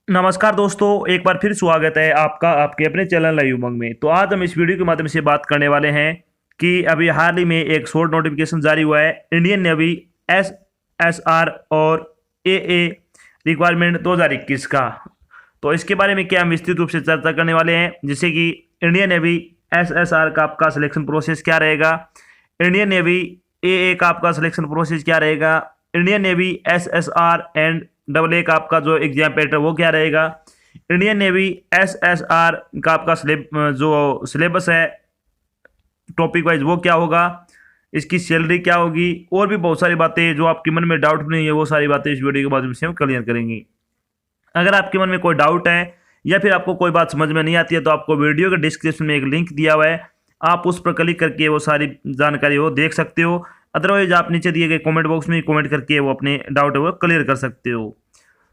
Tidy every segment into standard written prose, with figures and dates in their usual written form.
नमस्कार दोस्तों, एक बार फिर स्वागत है आपका आपके अपने चैनल लाइव उमंग में। तो आज हम इस वीडियो के माध्यम से बात करने वाले हैं कि अभी हाल ही में एक शॉर्ट नोटिफिकेशन जारी हुआ है इंडियन नेवी एसएसआर और एए रिक्वायरमेंट 2021 का। तो इसके बारे में क्या हम विस्तृत रूप से चर्चा करने वाले हैं, जैसे कि इंडियन नेवी एसएसआर का आपका सिलेक्शन प्रोसेस क्या रहेगा, इंडियन नेवी एए का आपका सिलेक्शन प्रोसेस क्या रहेगा, Indian navy SSR and double A का आपका जो एग्जाम पैटर्न वो क्या रहेगा, इंडियन नेवी एसएसआर का आपका जो सिलेबस है टॉपिक वाइज वो क्या होगा, इसकी सैलरी क्या होगी, और भी बहुत सारी बातें जो आपके मन में डाउट नहीं है वो सारी बातें इस वीडियो के माध्यम से हम क्लियर करेंगे। अगर आपके मन में कोई डाउट है या फिर आपको कोई बात समझ में नहीं आती है तो आपको वीडियो के डिस्क्रिप्शन में एक लिंक दिया हुआ है, आप उस पर क्लिक करके वो सारी जानकारी वो देख सकते हो। अदरवाइज आप नीचे दिए गए कमेंट बॉक्स में कमेंट करके वो अपने डाउट है वो क्लियर कर सकते हो।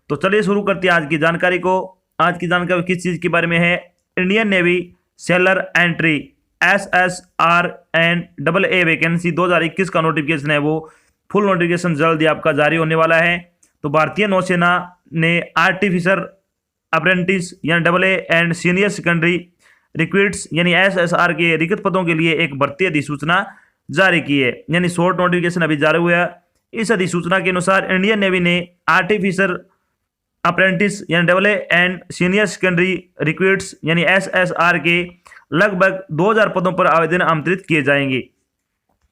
तो चलिए शुरू करते हैं आज की जानकारी को। आज की जानकारी किस चीज़ के बारे में है, Indian navy seller entry SSR and double A vacancy 2021 का नोटिफिकेशन है वो फुल नोटिफिकेशन जल्द ही आपका जारी होने वाला है। तो भारतीय नौसेना ने आर्टिफिशियल अप्रेंटिस यानी double A and senior secondary recruits यानी एसएसआर के रिक्त पदों के लिए एक भर्ती अधिसूचना जारी की है, यानी शॉर्ट नोटिफिकेशन अभी जारी हुआ है। इस अधिसूचना के अनुसार इंडियन नेवी ने आर्टिफिशियल अप्रेंटिस यानी double A and senior secondary recruits यानी एसएसआर के लगभग 2000 पदों पर आवेदन आमंत्रित किए जाएंगे।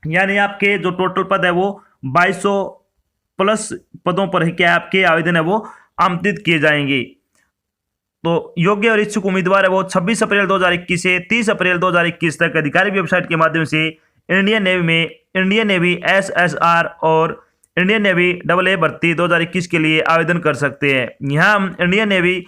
यानी आपके जो टोटल पद है वो 2200 प्लस पदों पर क्या आपके आवेदन है वो आमंत्रित किए जाएंगे। तो योग्य और इच्छुक उम्मीदवार है वो 26 अप्रैल 2021 से 30 अप्रैल 2021 तक आधिकारिक वेबसाइट के माध्यम से इंडियन नेवी में इंडियन नेवी एसएसआर और इंडियन नेवी डबल ए भर्ती 2021 के लिए आवेदन कर सकते हैं। यहाँ हम Indian navy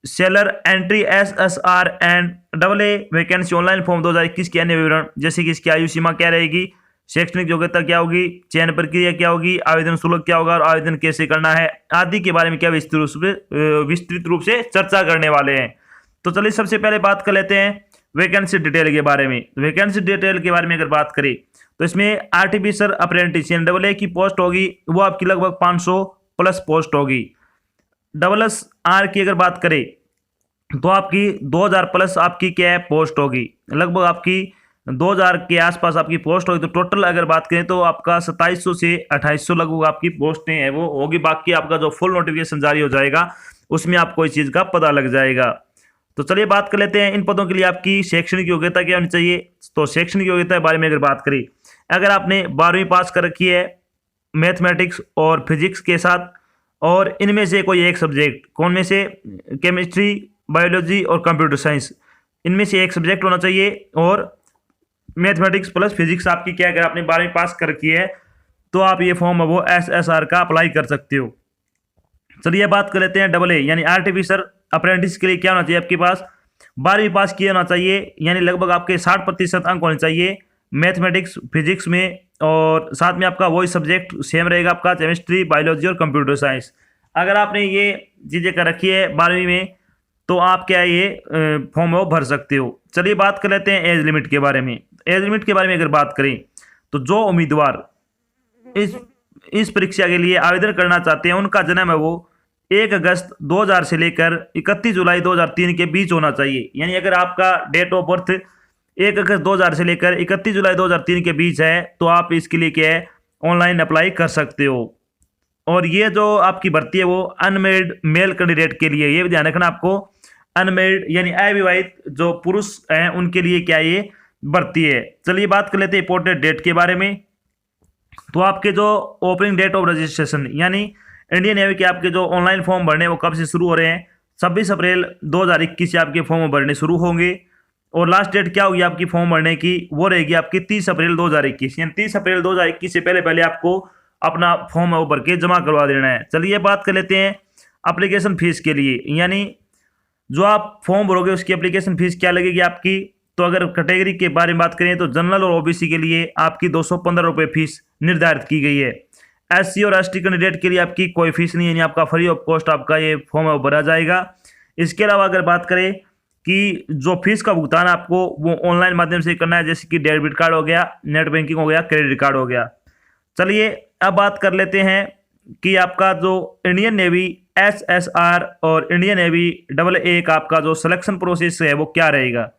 seller entry SSR and double A vacancy online form 2021 के अन्य विवरण, जैसे कि इसकी आयु सीमा क्या रहेगी, शैक्षणिक योग्यता क्या होगी, चयन प्रक्रिया क्या होगी, आवेदन शुल्क क्या होगा और आवेदन कैसे करना है आदि के बारे में क्या विस्तृत रूप से चर्चा करने वाले हैं। तो चलिए सबसे पहले बात कर लेते हैं वैकेंसी डिटेल के बारे में। वैकेंसी डिटेल के बारे में अगर बात करें तो इसमें आर्टिफिशियल अप्रेंटिस यानी डबल ए की पोस्ट होगी वो आपकी लगभग 500 प्लस पोस्ट होगी। डबल एस आर की अगर बात करें तो आपकी 2000 प्लस आपकी क्या है पोस्ट होगी, लगभग आपकी 2000 के आसपास आपकी पोस्ट होगी। तो टोटल अगर बात करें तो आपका 2700 से 2800 लगभग आपकी पोस्टें हैं वो होगी। बाकी आपका जो फुल नोटिफिकेशन जारी हो जाएगा उसमें आपको इस चीज़ का पता लग जाएगा। तो चलिए बात कर लेते हैं इन पदों के लिए आपकी शैक्षणिक योग्यता क्या होनी चाहिए। तो शैक्षणिक योग्यता के बारे में अगर बात करें, अगर आपने 12वीं पास कर रखी है मैथमेटिक्स और फिजिक्स के साथ और इनमें से कोई एक सब्जेक्ट, कौन में से, केमिस्ट्री, बायोलॉजी और कंप्यूटर साइंस, इनमें से एक सब्जेक्ट होना चाहिए और मैथमेटिक्स प्लस फिजिक्स आपकी क्या, अगर आपने 12वीं पास कर रखी है तो आप ये फॉर्म है वो एसएसआर का अप्लाई कर सकते हो। चलिए बात कर लेते हैं डबल ए यानी आर्टिफिशियल अप्रेंटिस के लिए क्या होना चाहिए, आपके पास 12वीं पास किया होना चाहिए, यानी लगभग आपके 60% अंक होने चाहिए मैथमेटिक्स फिजिक्स में, और साथ में आपका वही सब्जेक्ट सेम रहेगा आपका केमिस्ट्री, बायोलॉजी और कंप्यूटर साइंस। अगर आपने ये चीज़ें कर रखी है 12वीं में तो आप क्या ये फॉर्म वो भर सकते हो। चलिए बात कर लेते हैं एज लिमिट के बारे में। एज लिमिट के बारे में अगर बात करें तो जो उम्मीदवार इस परीक्षा के लिए आवेदन करना चाहते हैं उनका जन्म है वो 1 अगस्त 2000 से लेकर 31 जुलाई 2003 के बीच होना चाहिए। यानी अगर आपका डेट ऑफ बर्थ 1 अगस्त 2000 से लेकर 31 जुलाई 2003 के बीच है तो आप इसके लिए क्या है ऑनलाइन अप्लाई कर सकते हो। और ये जो आपकी भर्ती है वो अनमेरिड मेल कैंडिडेट के लिए, ये भी ध्यान रखना आपको, अनमेरिड यानी अविवाहित जो पुरुष हैं उनके लिए क्या ये भर्ती है। चलिए बात कर लेते हैं इंपॉर्टेंट डेट के बारे में। तो आपके जो ओपनिंग डेट ऑफ रजिस्ट्रेशन यानी इंडियन नेवी के आपके जो ऑनलाइन फॉर्म भरने वो कब से शुरू हो रहे हैं, 26 अप्रैल 2021 से आपके फॉर्म भरने शुरू होंगे। और लास्ट डेट क्या होगी आपकी फॉर्म भरने की, वो रहेगी आपकी 30 अप्रैल 2021, यानी 30 अप्रैल 2021 से पहले पहले आपको अपना फॉर्म वो भर के जमा करवा देना है। चलिए बात कर लेते हैं एप्लीकेशन फीस के लिए, यानी जो आप फॉर्म भरोगे उसकी एप्लीकेशन फीस क्या लगेगी आपकी। तो अगर कैटेगरी के बारे में बात करें तो जनरल और ओबीसी के लिए आपकी 215 रुपये फीस निर्धारित की गई है। एससी और एसटी कैंडिडेट के लिए आपकी कोई फीस नहीं है, यानी आपका फ्री ऑफ कॉस्ट आपका ये फॉर्म है वो भरा जाएगा। इसके अलावा अगर बात करें कि जो फीस का भुगतान आपको वो ऑनलाइन माध्यम से करना है, जैसे कि डेबिट कार्ड हो गया, नेट बैंकिंग हो गया, क्रेडिट कार्ड हो गया। चलिए अब बात कर लेते हैं कि आपका जो इंडियन नेवी SSR और इंडियन नेवी AA का आपका जो सिलेक्शन प्रोसेस है वो क्या रहेगा।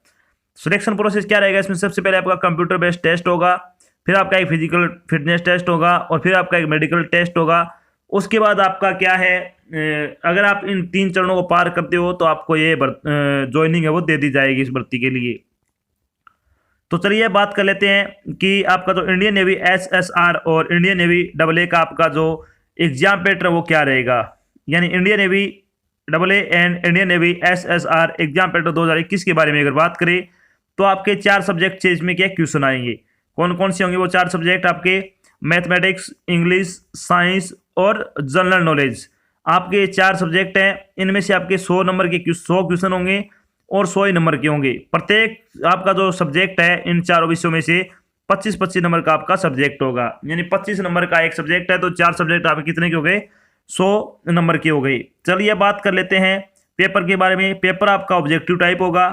सिलेक्शन प्रोसेस क्या रहेगा, इसमें सबसे पहले आपका कंप्यूटर बेस्ड टेस्ट होगा, फिर आपका एक फिजिकल फिटनेस टेस्ट होगा और फिर आपका एक मेडिकल टेस्ट होगा। उसके बाद आपका क्या है, अगर आप इन 3 चरणों को पार करते हो तो आपको ये ज्वाइनिंग है वो दे दी जाएगी इस भर्ती के लिए। तो चलिए बात कर लेते हैं कि आपका जो इंडियन नेवी SSR और इंडियन नेवी AA का आपका जो एग्जाम पैटर्न वो क्या रहेगा। यानी Indian navy AA and Indian navy SSR exam pattern 2021 के बारे में अगर बात करें तो आपके 4 सब्जेक्ट से इसमें क्या क्वेश्चन आएंगे। कौन कौन से होंगे वो 4 सब्जेक्ट आपके, मैथमेटिक्स, इंग्लिश, साइंस और जनरल नॉलेज। आपके 4 सब्जेक्ट हैं, इनमें से आपके 100 नंबर के 100 क्वेश्चन होंगे और 100 ही नंबर के होंगे। प्रत्येक आपका जो सब्जेक्ट है इन चारों विषयों में से 25-25 नंबर का आपका सब्जेक्ट होगा। यानी 25 नंबर का एक सब्जेक्ट है तो 4 सब्जेक्ट आपके कितने के हो गए, 100 नंबर के हो गए। चलिए बात कर लेते हैं पेपर के बारे में। पेपर आपका ऑब्जेक्टिव टाइप होगा।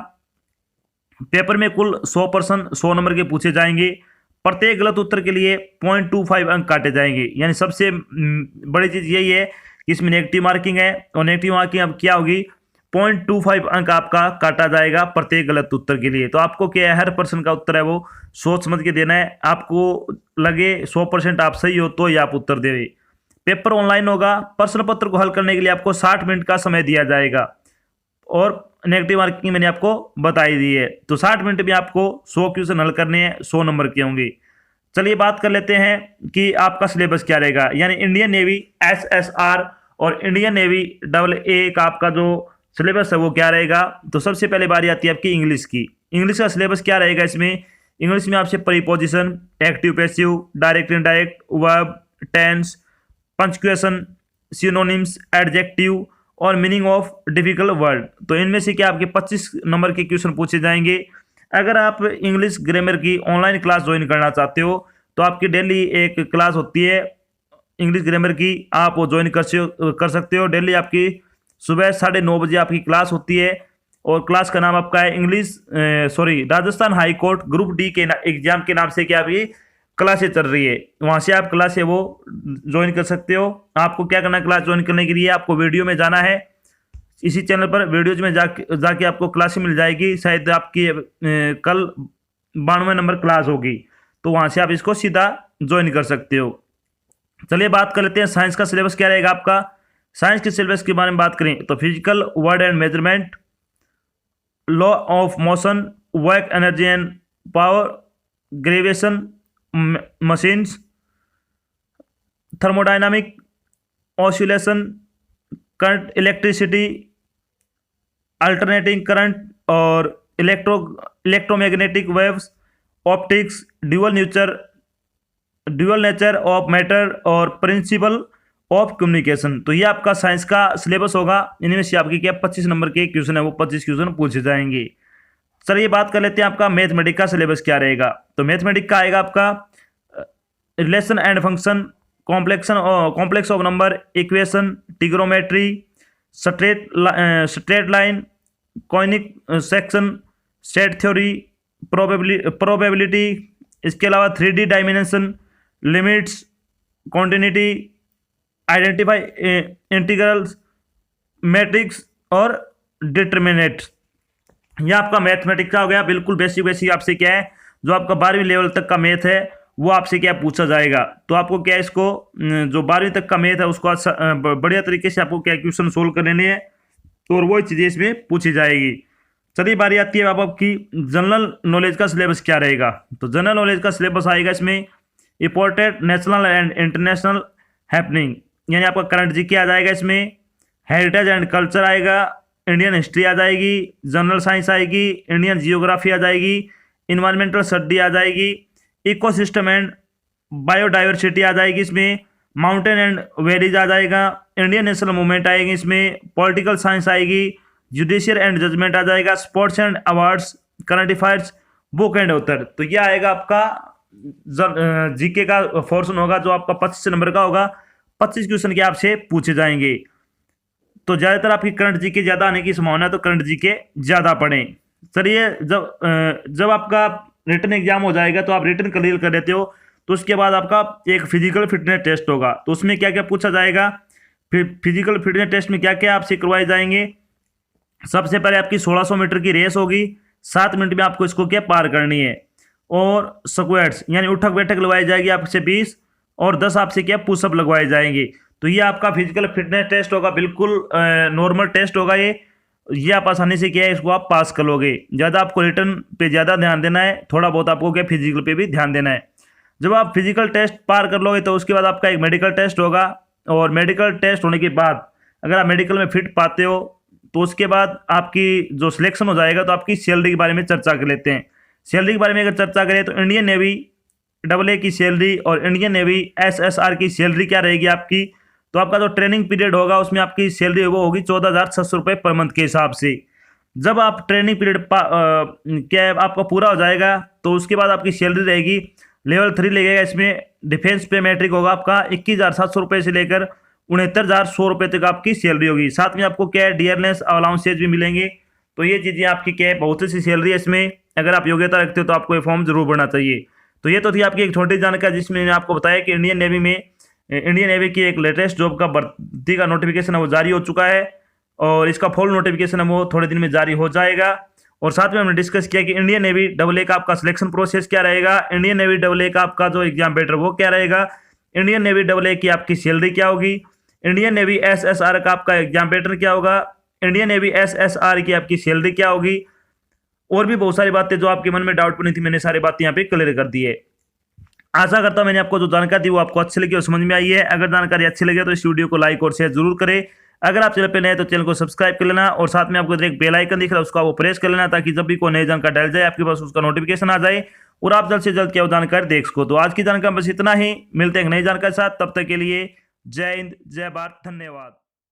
पेपर में कुल 100 नंबर के पूछे जाएंगे। प्रत्येक गलत उत्तर के लिए 0.25 अंक काटे जाएंगे। यानी सबसे बड़ी चीज यही है कि इसमें नेगेटिव मार्किंग है और नेगेटिव मार्किंग अब क्या होगी, 0.25 अंक आपका काटा जाएगा प्रत्येक गलत उत्तर के लिए। तो आपको क्या है, हर पर्सन का उत्तर है वो सोच समझ के देना है। आपको लगे 100% आप सही हो तो ही आप उत्तर देवे। पेपर ऑनलाइन होगा। प्रश्न पत्र को हल करने के लिए आपको 60 मिनट का समय दिया जाएगा और नेगेटिव मार्किंग मैंने आपको बताई दी है। तो 60 मिनट में आपको 100 क्वेश्चन हल करने हैं, 100 नंबर के होंगे। चलिए बात कर लेते हैं कि आपका सिलेबस क्या रहेगा। यानी इंडियन नेवी SSR और इंडियन नेवी AA का आपका जो सिलेबस है वो क्या रहेगा। तो सबसे पहले बारी आती है आपकी इंग्लिश की। इंग्लिश का सिलेबस क्या रहेगा इसमें, इंग्लिश में आपसे preposition, active passive, direct indirect, verb, tense, punctuation, synonyms, adjective और मीनिंग ऑफ डिफिकल्ट वर्ड। तो इनमें से क्या आपके 25 नंबर के क्वेश्चन पूछे जाएंगे। अगर आप इंग्लिश ग्रामर की ऑनलाइन क्लास ज्वाइन करना चाहते हो तो आपकी डेली एक क्लास होती है इंग्लिश ग्रामर की, आप वो ज्वाइन कर सकते हो। डेली आपकी सुबह 9:30 बजे आपकी क्लास होती है और क्लास का नाम आपका है Rajasthan high court group D के एग्जाम के नाम से क्या आपकी क्लासें चल रही है। वहाँ से आप क्लासें वो ज्वाइन कर सकते हो। आपको क्या करना है, क्लास ज्वाइन करने के लिए आपको वीडियो में जाना है। इसी चैनल पर वीडियोज में जाके आपको क्लासें मिल जाएगी। शायद आपकी कल 92 नंबर क्लास होगी, तो वहाँ से आप इसको सीधा ज्वाइन कर सकते हो। चलिए बात कर लेते हैं साइंस का सिलेबस क्या रहेगा आपका। साइंस के सिलेबस के बारे में बात करें तो physical, world and measurement, law of motion, work, energy and power, gravitation, machines, thermodynamic, oscillation, current, electricity, alternating current और electromagnetic waves, optics, dual nature of matter और प्रिंसिपल ऑफ कम्युनिकेशन। तो ये आपका साइंस का सिलेबस होगा। इनमें से आपके क्या 25 नंबर के क्वेश्चन है वो 25 क्वेश्चन पूछे जाएंगे। चलिए बात कर लेते हैं आपका मैथमेटिक्स का सिलेबस क्या रहेगा। तो मैथमेटिक्स का आएगा आपका relation and function, complex of number, equation, trigonometry, straight line, conic section, set theory, probability, इसके अलावा 3D dimension, limits, continuity, identify integrals, matrix और डिटर्मिनेंट्स। यह आपका मैथमेटिक्स का हो गया। बिल्कुल बेसिक आपसे क्या है, जो आपका 12वीं लेवल तक का मैथ है वो आपसे क्या पूछा जाएगा। तो आपको क्या इसको जो 12वीं तक का मैथ है उसको बढ़िया तरीके से आपको क्या क्वेश्चन सोल्व कर लेने हैं और वो चीज़ें इसमें पूछी जाएगी। चलिए बारी आती है अब आपकी जनरल नॉलेज का सिलेबस क्या रहेगा। तो जनरल नॉलेज का सिलेबस आएगा इसमें important national and international happening, यानी आपका करंट जीके आ जाएगा। इसमें हेरिटेज एंड कल्चर आएगा, इंडियन हिस्ट्री आ जाएगी, जनरल साइंस आएगी, इंडियन जियोग्राफी आ जाएगी, इन्वायरमेंटल स्टडी आ जाएगी, इकोसिस्टम एंड बायोडाइवर्सिटी आ जाएगी, इसमें माउंटेन एंड वैलीज आ जाएगा, इंडियन नेशनल मूवमेंट आएगी, इसमें पॉलिटिकल साइंस आएगी, जुडिशियल एंड जजमेंट आ जाएगा, sports and awards, current affairs, book and author. तो यह आएगा आपका जीके का पोर्शन होगा जो आपका 25 नंबर का होगा। 25 क्वेश्चन के आपसे पूछे जाएंगे। तो ज़्यादातर आपकी करंट जीके ज़्यादा आने की संभावना है, तो करंट जीके ज़्यादा पढ़ें। चलिए जब आपका रिटन एग्जाम हो जाएगा तो आप रिटन क्लियर कर लेते हो तो उसके बाद आपका एक फिजिकल फिटनेस टेस्ट होगा। तो उसमें क्या क्या पूछा जाएगा, फिजिकल फिटनेस टेस्ट में क्या क्या आपसे करवाए जाएंगे। सबसे पहले आपकी 1600 मीटर की रेस होगी, 7 मिनट में आपको इसको क्या पार करनी है। और स्क्वाट्स यानी उठक बैठक लगवाई जाएगी आपसे 20, और 10 आपसे क्या पुशअप लगवाए जाएंगे। तो ये आपका फिजिकल फिटनेस टेस्ट होगा, बिल्कुल नॉर्मल टेस्ट होगा ये आप आसानी से क्या है इसको आप पास कर लोगे। ज़्यादा आपको रिटर्न पे ज़्यादा ध्यान देना है, थोड़ा बहुत आपको क्या फिजिकल पे भी ध्यान देना है। जब आप फिजिकल टेस्ट पार कर लोगे तो उसके बाद आपका एक मेडिकल टेस्ट होगा, और मेडिकल टेस्ट होने के बाद अगर आप मेडिकल में फिट पाते हो तो उसके बाद आपकी जो सिलेक्शन हो जाएगा तो आपकी सैलरी के बारे में चर्चा कर लेते हैं। सैलरी के बारे में अगर चर्चा करें तो इंडियन नेवी AA की सैलरी और इंडियन नेवी SSR की सैलरी क्या रहेगी आपकी। तो आपका जो ट्रेनिंग पीरियड होगा उसमें आपकी सैलरी वो होगी 14,600 रुपये पर मंथ के हिसाब से। जब आप ट्रेनिंग पीरियड क्या आपका पूरा हो जाएगा तो उसके बाद आपकी सैलरी रहेगी लेवल 3 लगेगा, इसमें डिफेंस पे मैट्रिक होगा आपका 21,700 रुपये से लेकर 69,100 रुपये तक आपकी सैलरी होगी। साथ में आपको क्या है डियरनेस अलाउंसेज भी मिलेंगे। तो ये चीज़ें आपकी क्या है बहुत सी सैलरी है इसमें। अगर आप योग्यता रखते हो तो आपको ये फॉर्म जरूर भरना चाहिए। तो ये तो थी आपकी एक छोटी जानकारी जिसमें मैंने आपको बताया कि इंडियन नेवी की एक लेटेस्ट जॉब का भर्ती का नोटिफिकेशन है वो जारी हो चुका है, और इसका फुल नोटिफिकेशन है वो थोड़े दिन में जारी हो जाएगा। और साथ में हमने डिस्कस किया कि इंडियन नेवी AA का आपका सिलेक्शन प्रोसेस क्या रहेगा, इंडियन नेवी AA का आपका जो एग्जाम पेपर वो क्या रहेगा, इंडियन नेवी AA की आपकी सैलरी क्या होगी, इंडियन नेवी SSR का आपका एग्जाम पेपर क्या होगा, इंडियन नेवी SSR की आपकी सैलरी क्या होगी, और भी बहुत सारी बातें जो आपके मन में डाउट बनी थी मैंने सारी बातें यहाँ पे क्लियर कर दी है। आशा करता हूं मैंने आपको जो जानकारी दी वो आपको अच्छी लगी और समझ में आई है। अगर जानकारी अच्छी लगे तो इस वीडियो को लाइक और शेयर जरूर करें। अगर आप चैनल पे नए तो चैनल को सब्सक्राइब कर लेना, और साथ में आपको एक बेल आइकन दिख रहा है उसको वो प्रेस कर लेना, ताकि जब भी कोई नई जानकारी डाल जाए आपके पास उसका नोटिफिकेशन आ जाए और आप जल्द से जल्द क्या जानकारी देख सको। तो आज की जानकारी बस इतना ही, मिलते हैं नई जानकारी के साथ, तब तक के लिए जय हिंद जय भारत, धन्यवाद।